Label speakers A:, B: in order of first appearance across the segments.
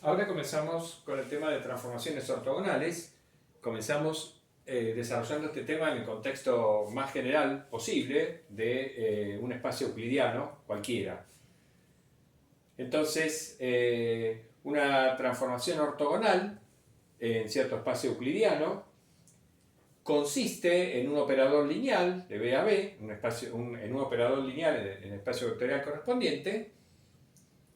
A: Ahora comenzamos con el tema de transformaciones ortogonales. Comenzamos desarrollando este tema en el contexto más general posible de un espacio euclidiano cualquiera. Entonces, una transformación ortogonal en cierto espacio euclidiano consiste en un operador lineal de B a B, en un operador lineal en el espacio vectorial correspondiente,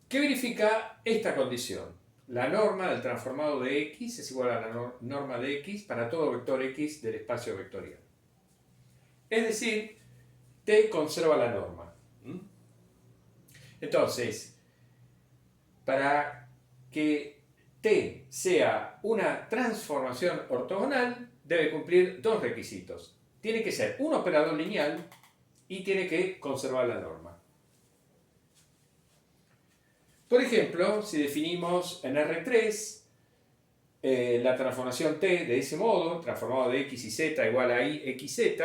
A: que verifica esta condición. La norma del transformado de X es igual a la norma de X para todo vector X del espacio vectorial. Es decir, T conserva la norma. Entonces, para que T sea una transformación ortogonal, debe cumplir dos requisitos. Tiene que ser un operador lineal y tiene que conservar la norma. Por ejemplo, si definimos en R3 la transformación T de ese modo, transformado de X y Z igual a I, XZ,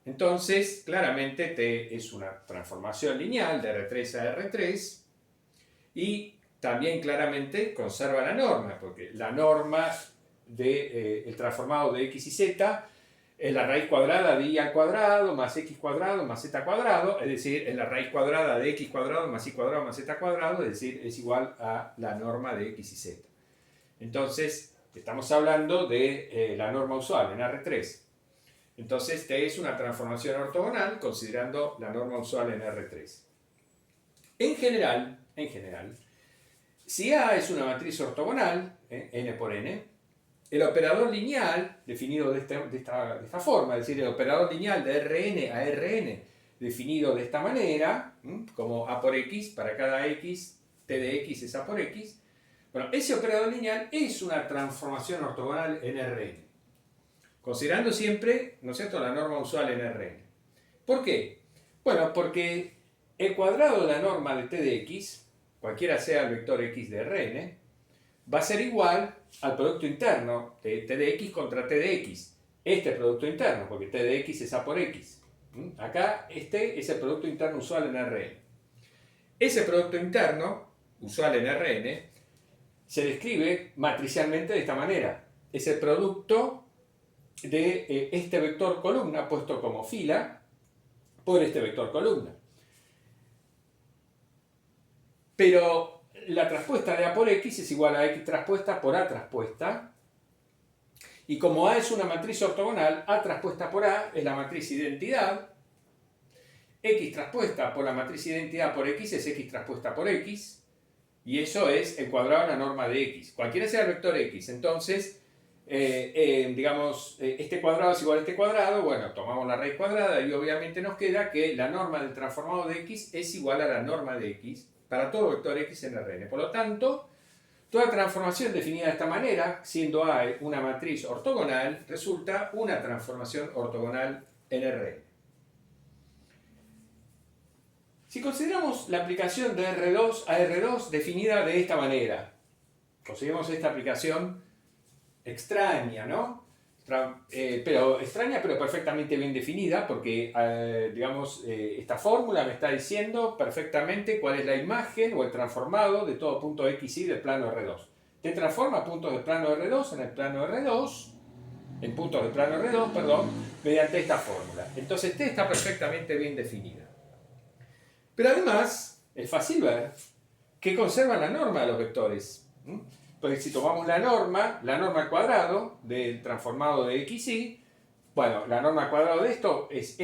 A: entonces claramente T es una transformación lineal de R3 a R3 y también claramente conserva la norma, porque la norma del transformado de X y Z es la raíz cuadrada de I al cuadrado más X cuadrado más Z cuadrado, es decir, es la raíz cuadrada de X cuadrado más Y cuadrado más Z cuadrado, es decir, es igual a la norma de X y Z. Entonces, estamos hablando de la norma usual en R3. Entonces, T es una transformación ortogonal considerando la norma usual en R3. En general, si A es una matriz ortogonal, n por n, el operador lineal, definido de esta forma, es decir, el operador lineal de Rn a Rn, definido de esta manera, como A por X, para cada X, T de X es A por X, bueno, ese operador lineal es una transformación ortogonal en Rn, considerando siempre, ¿no es cierto?, la norma usual en Rn. ¿Por qué? Bueno, porque el cuadrado de la norma de T de X, cualquiera sea el vector X de Rn, va a ser igual al producto interno de T de X contra T de X. Este producto interno, porque T de X es A por X. Acá este es el producto interno usual en Rn. Ese producto interno usual en Rn se describe matricialmente de esta manera. Es el producto de este vector columna puesto como fila por este vector columna. Pero la traspuesta de A por X es igual a X traspuesta por A traspuesta. Y como A es una matriz ortogonal, A traspuesta por A es la matriz identidad. X traspuesta por la matriz identidad por X es X traspuesta por X. Y eso es el cuadrado de la norma de X. Cualquiera sea el vector X. Entonces, digamos, este cuadrado es igual a este cuadrado. Bueno, tomamos la raíz cuadrada y obviamente nos queda que la norma del transformado de X es igual a la norma de X para todo vector X en Rn. Por lo tanto, toda transformación definida de esta manera, siendo A una matriz ortogonal, resulta una transformación ortogonal en Rn. Si consideramos la aplicación de R2 a R2 definida de esta manera, conseguimos esta aplicación extraña, ¿no? Pero perfectamente bien definida, porque digamos, esta fórmula me está diciendo perfectamente cuál es la imagen o el transformado de todo punto XY del plano R2. Te transforma puntos del plano R2 en el plano R2, en puntos del plano R2, perdón, mediante esta fórmula. Entonces T está perfectamente bien definida. Pero además, es fácil ver que conserva la norma de los vectores. Porque si tomamos la norma al cuadrado del transformado de XY, bueno, la norma al cuadrado de esto es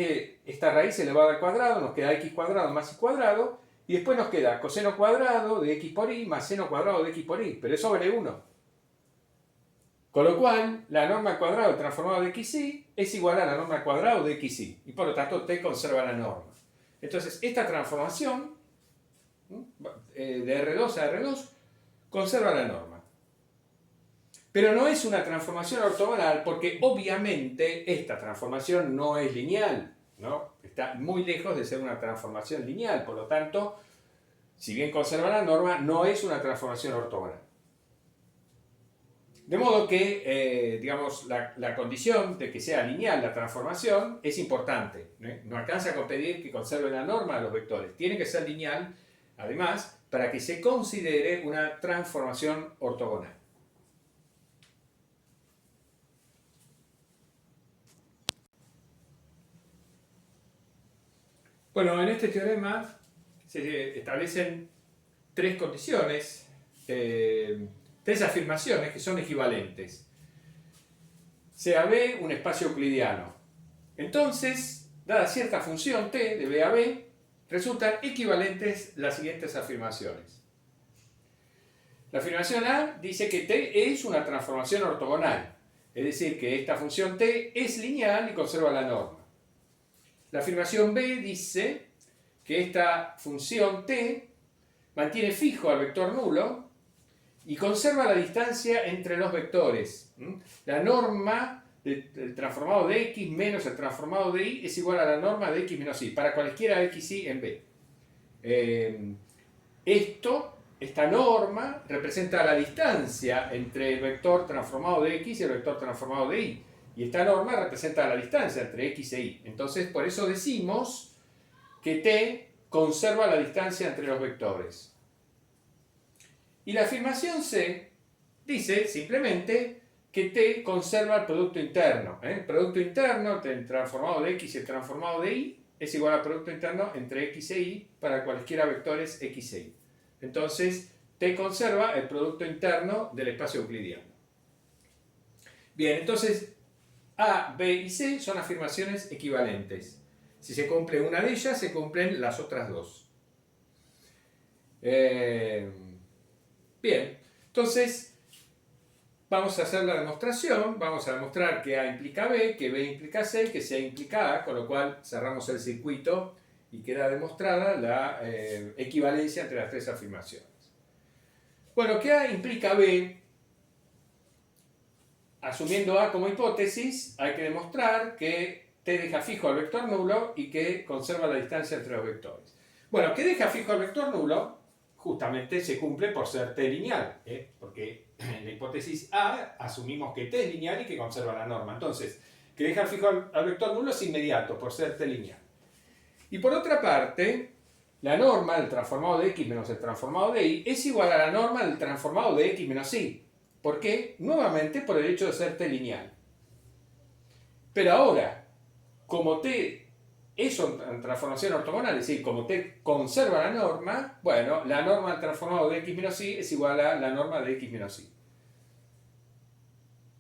A: esta raíz elevada al cuadrado, nos queda x cuadrado más y cuadrado, y después nos queda coseno cuadrado de x por y más seno cuadrado de x por y, pero es sobre 1. Con lo cual, la norma al cuadrado del transformado de XY es igual a la norma al cuadrado de XY, y por lo tanto T conserva la norma. Entonces, esta transformación de R2 a R2 conserva la norma. Pero no es una transformación ortogonal porque obviamente esta transformación no es lineal, ¿no? Está muy lejos de ser una transformación lineal, por lo tanto, si bien conserva la norma, no es una transformación ortogonal. De modo que, digamos, la condición de que sea lineal la transformación es importante. No alcanza con pedir que conserve la norma de los vectores. Tiene que ser lineal además, para que se considere una transformación ortogonal. Bueno, en este teorema se establecen tres condiciones, tres afirmaciones que son equivalentes. Sea B un espacio euclidiano. Entonces, dada cierta función t de B a B, resultan equivalentes las siguientes afirmaciones. La afirmación A dice que t es una transformación ortogonal, es decir, que esta función t es lineal y conserva la norma. La afirmación B dice que esta función t mantiene fijo al vector nulo y conserva la distancia entre los vectores. La norma del transformado de x menos el transformado de y es igual a la norma de x menos y, para cualquiera x y en B. Esta norma representa la distancia entre el vector transformado de x y el vector transformado de y. Y esta norma representa la distancia entre x e y. Entonces, por eso decimos que t conserva la distancia entre los vectores. Y la afirmación C dice simplemente que t conserva el producto interno. El producto interno entre el transformado de x y el transformado de y es igual al producto interno entre x e y para cualquiera vectores x e y. Entonces, t conserva el producto interno del espacio euclidiano. Bien, entonces A, B y C son afirmaciones equivalentes. Si se cumple una de ellas, se cumplen las otras dos. Bien, entonces vamos a hacer la demostración. Vamos a demostrar que A implica B, que B implica C, que C implica A, con lo cual cerramos el circuito y queda demostrada la equivalencia entre las tres afirmaciones. Bueno, que A implica B. Asumiendo A como hipótesis, hay que demostrar que t deja fijo al vector nulo y que conserva la distancia entre los vectores. Bueno, que deja fijo al vector nulo justamente se cumple por ser t lineal, porque en la hipótesis A asumimos que t es lineal y que conserva la norma. Entonces, que deja fijo al vector nulo es inmediato por ser t lineal. Y por otra parte, la norma del transformado de x menos el transformado de y es igual a la norma del transformado de x menos y. ¿Por qué? Nuevamente por el hecho de ser t lineal. Pero ahora, como t es una transformación ortogonal, es decir, como t conserva la norma, bueno, la norma del transformado de x menos y es igual a la norma de x menos y.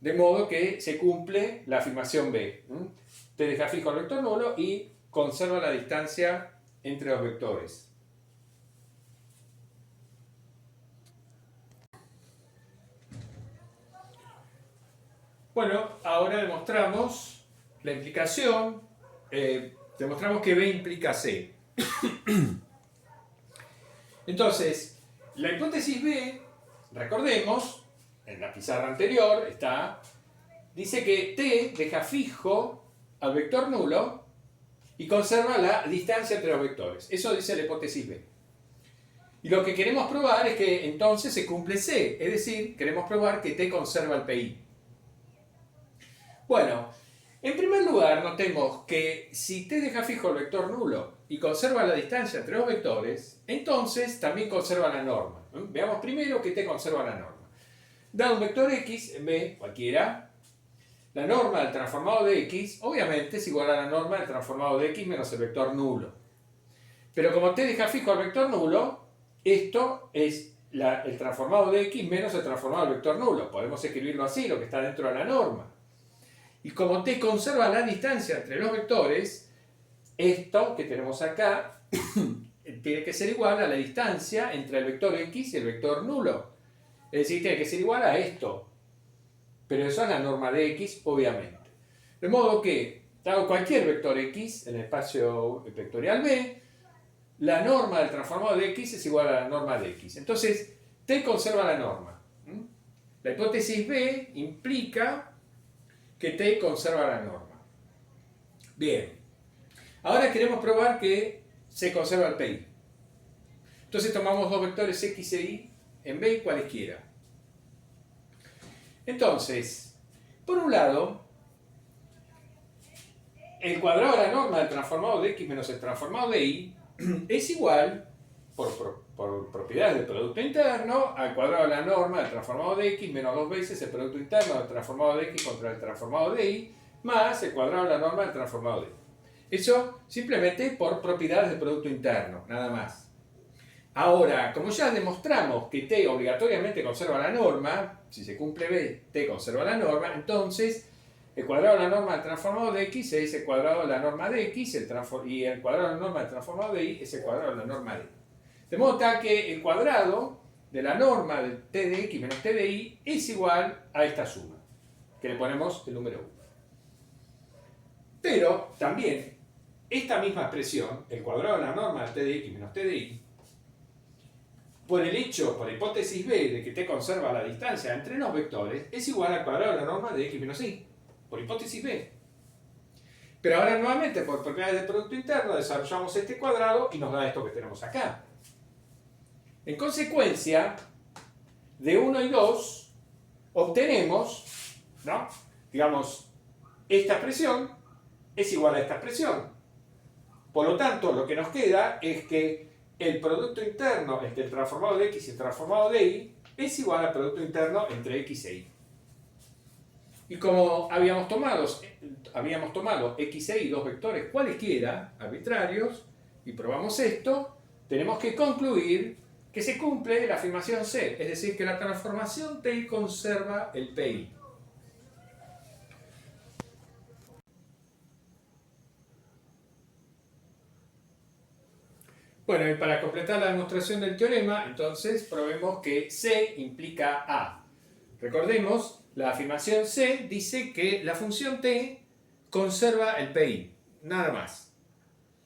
A: De modo que se cumple la afirmación B. T deja fijo el vector nulo y conserva la distancia entre los vectores. Bueno, ahora demostramos la implicación, demostramos que B implica C. Entonces, la hipótesis B, recordemos, en la pizarra anterior dice que T deja fijo al vector nulo y conserva la distancia entre los vectores. Eso dice la hipótesis B. Y lo que queremos probar es que entonces se cumple C, es decir, queremos probar que T conserva el PI. Bueno, en primer lugar notemos que si t deja fijo el vector nulo y conserva la distancia entre los vectores, entonces también conserva la norma. Veamos primero que t conserva la norma. Dado un vector x en B, cualquiera, la norma del transformado de x obviamente es igual a la norma del transformado de x menos el vector nulo. Pero como t deja fijo el vector nulo, esto es el transformado de x menos el transformado del vector nulo. Podemos escribirlo así, lo que está dentro de la norma. Y como t conserva la distancia entre los vectores, esto que tenemos acá tiene que ser igual a la distancia entre el vector x y el vector nulo. Es decir, tiene que ser igual a esto. Pero eso es la norma de x, obviamente. De modo que, dado cualquier vector x en el espacio vectorial B, la norma del transformado de x es igual a la norma de x. Entonces, t conserva la norma. La hipótesis B implica que t conserva la norma. Bien. Ahora queremos probar que se conserva el PI. Entonces tomamos dos vectores x e y en B cualesquiera. Entonces, por un lado, el cuadrado de la norma del transformado de x menos el transformado de y es igual por propiedades del producto interno al cuadrado de la norma del transformado de x menos 2 veces el producto interno del transformado de x contra el transformado de y más el cuadrado de la norma del transformado de y. Eso simplemente por propiedades del producto interno, nada más. Ahora, como ya demostramos que t obligatoriamente conserva la norma, si se cumple b, t conserva la norma, entonces el cuadrado de la norma del transformado de x es el cuadrado de la norma de x y el cuadrado de la norma del transformado de y es el cuadrado de la norma de y. De modo tal que el cuadrado de la norma de t de x menos t de y es igual a esta suma, que le ponemos el número 1. Pero también esta misma expresión, el cuadrado de la norma de t de x menos t de y, por el hecho, por hipótesis b, de que t conserva la distancia entre los vectores, es igual al cuadrado de la norma de x menos y, por hipótesis b. Pero ahora nuevamente, por propiedades del producto interno, desarrollamos este cuadrado y nos da esto que tenemos acá. En consecuencia, de 1 y 2, obtenemos, ¿no? Digamos, esta expresión es igual a esta expresión. Por lo tanto, lo que nos queda es que el producto interno entre el transformado de x y el transformado de y es igual al producto interno entre x e y. Y como habíamos tomado x e y, dos vectores cualesquiera, arbitrarios, y probamos esto, tenemos que concluir que se cumple la afirmación C, es decir, que la transformación T conserva el PI. Bueno, y para completar la demostración del teorema, entonces probemos que C implica A. Recordemos, la afirmación C dice que la función T conserva el PI, nada más.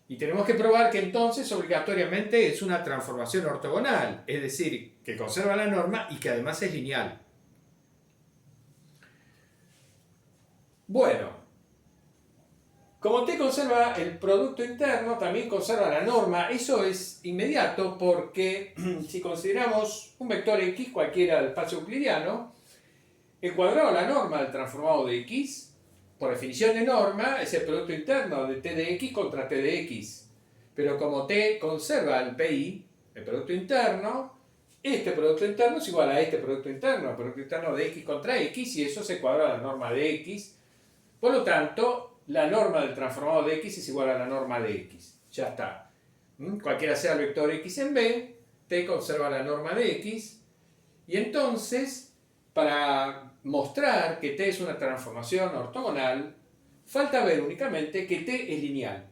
A: Y tenemos que probar que entonces obligatoriamente es una transformación ortogonal, es decir, que conserva la norma y que además es lineal. Bueno, como T conserva el producto interno, también conserva la norma. Eso es inmediato porque si consideramos un vector X cualquiera del espacio euclidiano, el cuadrado de la norma del transformado de X, por definición de norma, es el producto interno de T de X contra T de X. Pero como T conserva el PI, el producto interno, este producto interno es igual a este producto interno, el producto interno de X contra X, y eso es el cuadrado de la norma de X. Por lo tanto, la norma del transformado de X es igual a la norma de X. Ya está. Cualquiera sea el vector X en B, T conserva la norma de X. Y entonces, para mostrar que T es una transformación ortogonal, falta ver únicamente que T es lineal.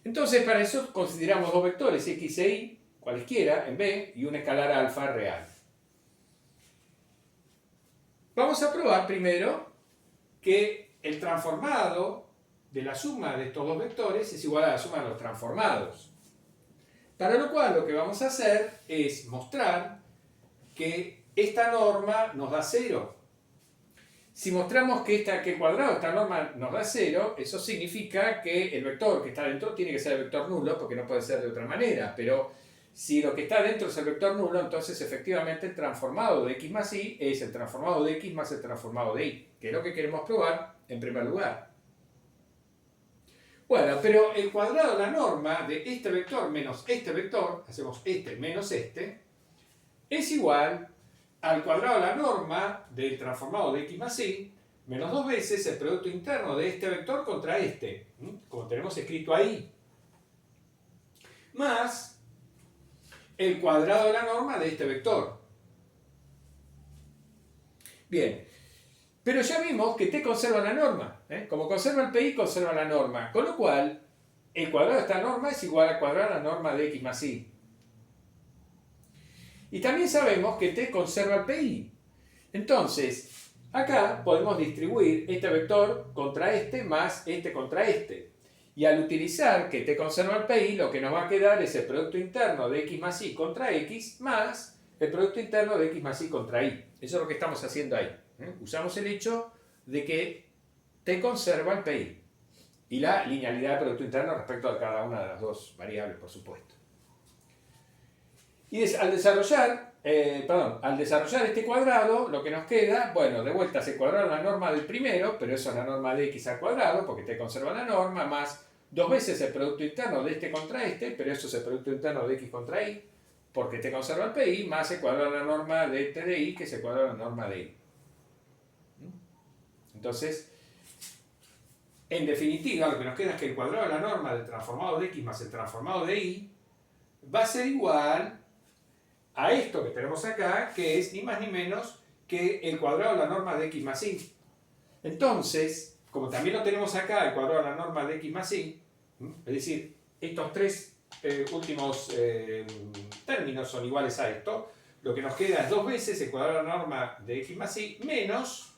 A: Entonces, para eso consideramos dos vectores, X e Y, cualesquiera, en B, y un escalar alfa real. Vamos a probar primero que el transformado de la suma de estos dos vectores es igual a la suma de los transformados. Para lo cual lo que vamos a hacer es mostrar que esta norma nos da 0. Si mostramos que el cuadrado de esta norma nos da 0, eso significa que el vector que está dentro tiene que ser el vector nulo, porque no puede ser de otra manera. Pero si lo que está dentro es el vector nulo, entonces efectivamente el transformado de x más y es el transformado de x más el transformado de y, que es lo que queremos probar en primer lugar. Bueno, pero el cuadrado de la norma de este vector menos este vector, hacemos este menos este, es igual al cuadrado de la norma del transformado de x más y menos 2 veces el producto interno de este vector contra este, como tenemos escrito ahí, más el cuadrado de la norma de este vector. Bien, pero ya vimos que T conserva la norma. Como conserva el PI, conserva la norma. Con lo cual, el cuadrado de esta norma es igual al cuadrado de la norma de x más y. Y también sabemos que T conserva el PI. Entonces, acá podemos distribuir este vector contra este más este contra este. Y al utilizar que T conserva el PI, lo que nos va a quedar es el producto interno de x más y contra x más el producto interno de x más y contra y. Eso es lo que estamos haciendo ahí. Usamos el hecho de que T conserva el PI y la linealidad del producto interno respecto a cada una de las dos variables, por supuesto. Y al desarrollar este cuadrado, lo que nos queda, bueno, de vuelta se cuadrado la norma del primero, pero eso es la norma de x al cuadrado, porque T conserva la norma, más dos veces el producto interno de este contra este, pero eso es el producto interno de x contra y, porque te conserva el PI, más el cuadrado de la norma de t de y, que es el cuadrado de la norma de y. Entonces, en definitiva, lo que nos queda es que el cuadrado de la norma del transformado de x más el transformado de y va a ser igual a esto que tenemos acá, que es ni más ni menos que el cuadrado de la norma de x más y. Entonces, como también lo tenemos acá, el cuadrado de la norma de x más y, es decir, estos tres últimos términos son iguales a esto, lo que nos queda es dos veces el cuadrado de la norma de x más y menos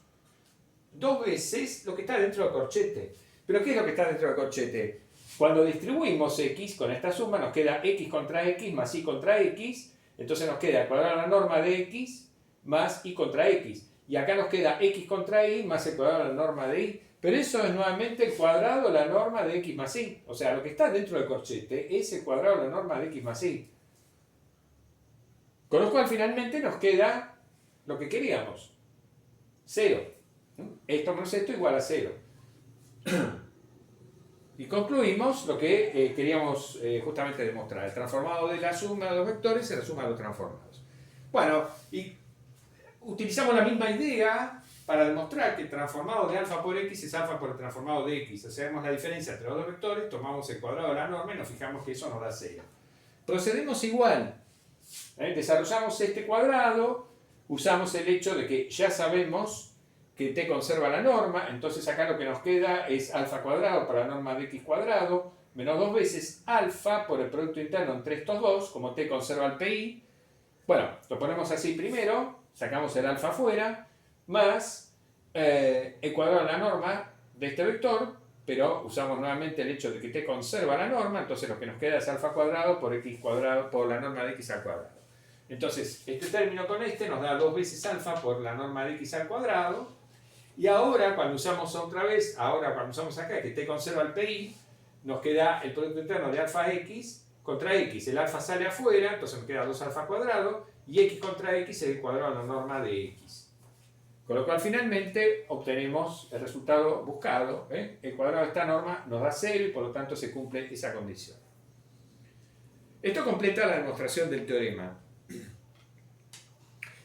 A: dos veces lo que está dentro del corchete. ¿Pero qué es lo que está dentro del corchete? Cuando distribuimos x con esta suma nos queda x contra x más y contra x, entonces nos queda el cuadrado de la norma de x más y contra x. Y acá nos queda x contra y más el cuadrado de la norma de y. Pero eso es nuevamente el cuadrado de la norma de x más y. O sea, lo que está dentro del corchete es el cuadrado de la norma de x más y. Con lo cual finalmente nos queda lo que queríamos. 0. Esto menos esto igual a 0. Y concluimos lo que queríamos justamente demostrar. El transformado de la suma de los vectores es la suma de los transformados. Bueno, y utilizamos la misma idea para demostrar que el transformado de alfa por x es alfa por el transformado de x. Hacemos la diferencia entre los dos vectores, tomamos el cuadrado de la norma y nos fijamos que eso nos da 0. Procedemos igual. Desarrollamos este cuadrado, usamos el hecho de que ya sabemos que t conserva la norma, entonces acá lo que nos queda es alfa cuadrado para la norma de x cuadrado, menos dos veces alfa por el producto interno entre estos dos, como t conserva el pi. Bueno, lo ponemos así primero, sacamos el alfa afuera, más el cuadrado de la norma de este vector, pero usamos nuevamente el hecho de que t conserva la norma, entonces lo que nos queda es alfa cuadrado por x cuadrado por la norma de x al cuadrado. Entonces, este término con este nos da dos veces alfa por la norma de x al cuadrado. Y ahora, cuando usamos otra vez, cuando usamos acá que t conserva el pi, nos queda el producto interno de alfa x contra x. El alfa sale afuera, entonces nos queda 2 alfa cuadrado, y x contra x es el cuadrado de la norma de x. Con lo cual, finalmente, obtenemos el resultado buscado. El cuadrado de esta norma nos da 0 y por lo tanto se cumple esa condición. Esto completa la demostración del teorema.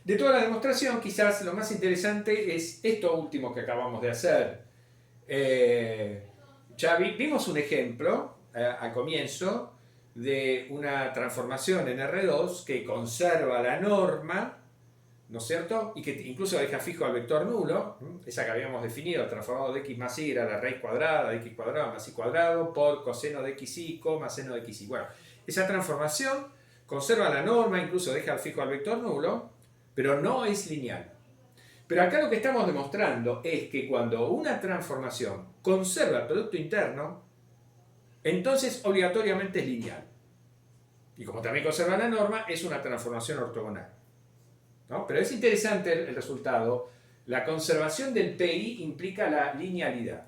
A: De toda la demostración, quizás lo más interesante es esto último que acabamos de hacer. Ya vimos un ejemplo al comienzo de una transformación en R2 que conserva la norma, ¿no es cierto? Y que incluso deja fijo al vector nulo, esa que habíamos definido, el transformado de x más y era la raíz cuadrada de x cuadrado más y cuadrado por coseno de x y más seno de x y. Bueno, esa transformación conserva la norma, incluso deja fijo al vector nulo, pero no es lineal. Pero acá lo que estamos demostrando es que cuando una transformación conserva el producto interno, entonces obligatoriamente es lineal. Y como también conserva la norma, es una transformación ortogonal. ¿No? Pero es interesante el resultado. La conservación del PI implica la linealidad.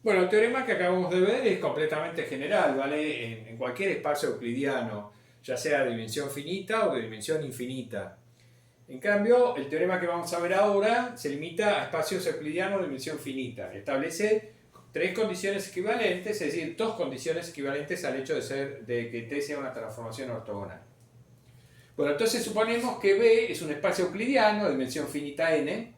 A: Bueno, el teorema que acabamos de ver es completamente general, ¿vale? En cualquier espacio euclidiano, ya sea de dimensión finita o de dimensión infinita. En cambio, el teorema que vamos a ver ahora se limita a espacios euclidianos de dimensión finita. Establece tres condiciones equivalentes, es decir, dos condiciones equivalentes al hecho de que T sea una transformación ortogonal. Bueno, entonces suponemos que B es un espacio euclidiano de dimensión finita n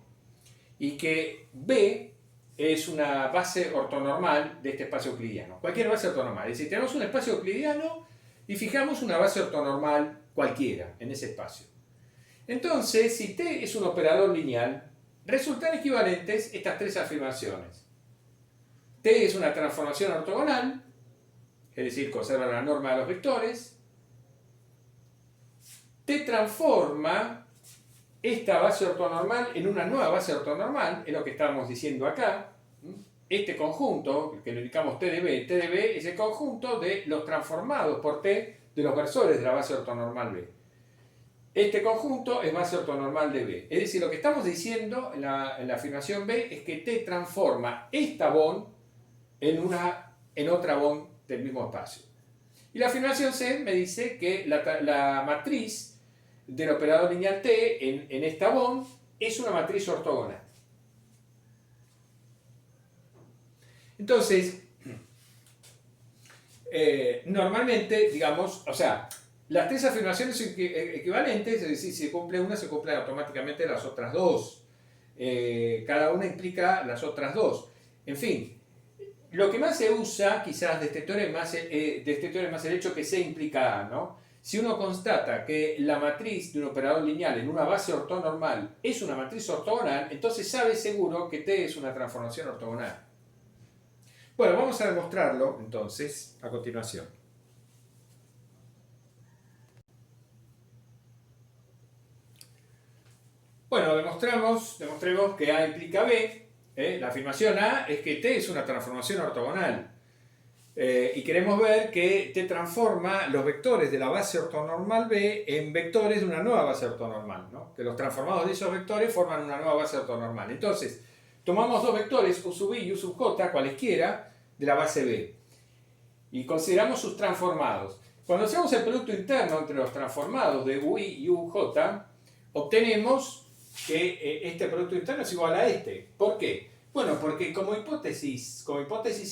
A: y que B es una base ortonormal de este espacio euclidiano. Cualquier base ortonormal. Es decir, tenemos un espacio euclidiano y fijamos una base ortonormal cualquiera en ese espacio. Entonces, si T es un operador lineal, resultan equivalentes estas tres afirmaciones. T es una transformación ortogonal, es decir, conserva la norma de los vectores. T transforma esta base ortonormal en una nueva base ortonormal, es lo que estábamos diciendo acá. Este conjunto, que lo indicamos T de B es el conjunto de los transformados por T de los versores de la base ortonormal B. Este conjunto es base ortonormal de B. Es decir, lo que estamos diciendo en la afirmación B es que T transforma esta bond en otra bond del mismo espacio. Y la afirmación C me dice que la matriz del operador lineal T en esta bond es una matriz ortogonal. Entonces, normalmente, digamos, o sea, las tres afirmaciones equivalentes, es decir, si se cumple una, se cumplen automáticamente las otras dos. Cada una implica las otras dos. En fin, lo que más se usa quizás de este teorema es el hecho que C implica A, ¿no? Si uno constata que la matriz de un operador lineal en una base ortonormal es una matriz ortogonal, entonces sabe seguro que T es una transformación ortogonal. Bueno, vamos a demostrarlo entonces a continuación. Bueno, demostremos que A implica B. La afirmación A es que T es una transformación ortogonal. Y queremos ver que T transforma los vectores de la base ortonormal B en vectores de una nueva base ortonormal, ¿no? Que los transformados de esos vectores forman una nueva base ortonormal. Entonces, tomamos dos vectores, U sub I y U sub J, cualesquiera, de la base B. Y consideramos sus transformados. Cuando hacemos el producto interno entre los transformados de UI y UJ, obtenemos que este producto interno es igual a este. ¿Por qué? Bueno, porque como hipótesis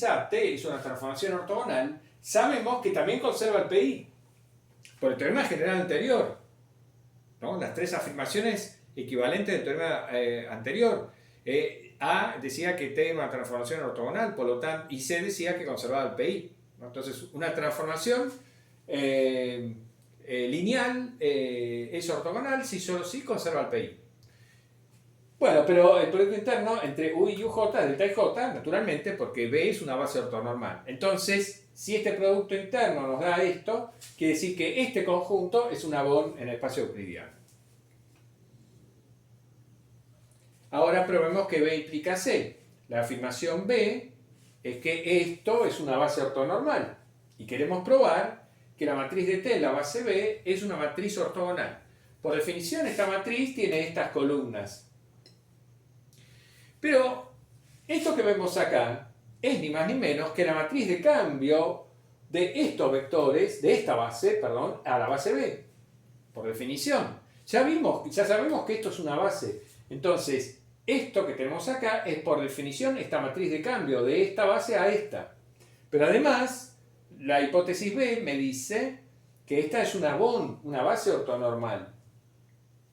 A: A, T es una transformación ortogonal, sabemos que también conserva el PI. Por el teorema general anterior, ¿no? Las tres afirmaciones equivalentes del teorema anterior. A decía que T era una transformación ortogonal, por lo tanto, y C decía que conservaba el PI, ¿no? Entonces, una transformación lineal es ortogonal si solo sí conserva el PI. Bueno, pero el producto interno entre U y UJ es delta y J, naturalmente, porque B es una base ortonormal. Entonces, si este producto interno nos da esto, quiere decir que este conjunto es una bond en el espacio euclidiano. Ahora probemos que B implica C. La afirmación B es que esto es una base ortonormal. Y queremos probar que la matriz de T en la base B es una matriz ortogonal. Por definición, esta matriz tiene estas columnas. Pero esto que vemos acá es ni más ni menos que la matriz de cambio de estos vectores, de esta base, perdón, a la base B. Por definición. Ya sabemos que esto es una base. Entonces, esto que tenemos acá es por definición esta matriz de cambio de esta base a esta. Pero además, la hipótesis B me dice que esta es una bond, una base ortonormal.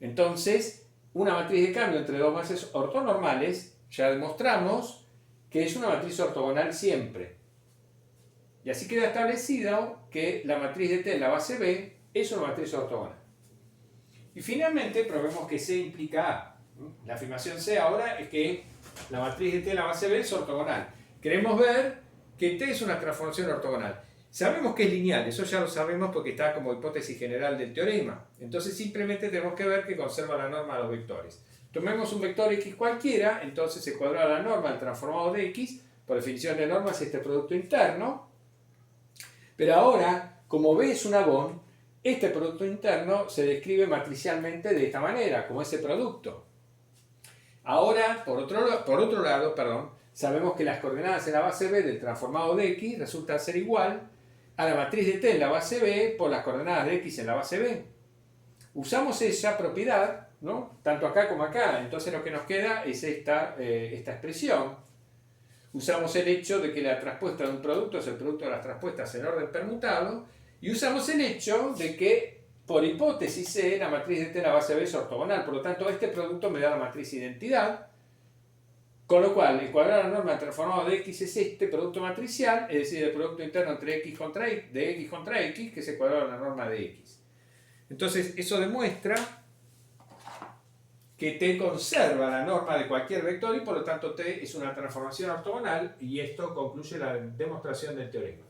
A: Entonces, una matriz de cambio entre dos bases ortonormales, ya demostramos que es una matriz ortogonal siempre. Y así queda establecido que la matriz de T en la base B es una matriz ortogonal. Y finalmente probemos que C implica A. La afirmación C ahora es que la matriz de T en la base B es ortogonal. Queremos ver que T es una transformación ortogonal. Sabemos que es lineal, eso ya lo sabemos porque está como hipótesis general del teorema. Entonces simplemente tenemos que ver que conserva la norma de los vectores. Tomemos un vector X cualquiera, entonces se cuadra la norma del transformado de X, por definición de norma es este producto interno. Pero ahora, como B es una bond, este producto interno se describe matricialmente de esta manera, como ese producto. Ahora, por otro lado, sabemos que las coordenadas en la base B del transformado de X resultan ser igual a la matriz de T en la base B por las coordenadas de X en la base B. Usamos esa propiedad, ¿no? Tanto acá como acá, entonces lo que nos queda es esta expresión. Usamos el hecho de que la traspuesta de un producto es el producto de las traspuestas en orden permutado, y usamos el hecho de que, por hipótesis C, la matriz de T en la base B es ortogonal, por lo tanto este producto me da la matriz identidad, con lo cual el cuadrado de la norma del transformado de X es este producto matricial, es decir, el producto interno entre X contra X, que es el cuadrado de la norma de X. Entonces eso demuestra que T conserva la norma de cualquier vector y por lo tanto T es una transformación ortogonal, y esto concluye la demostración del teorema.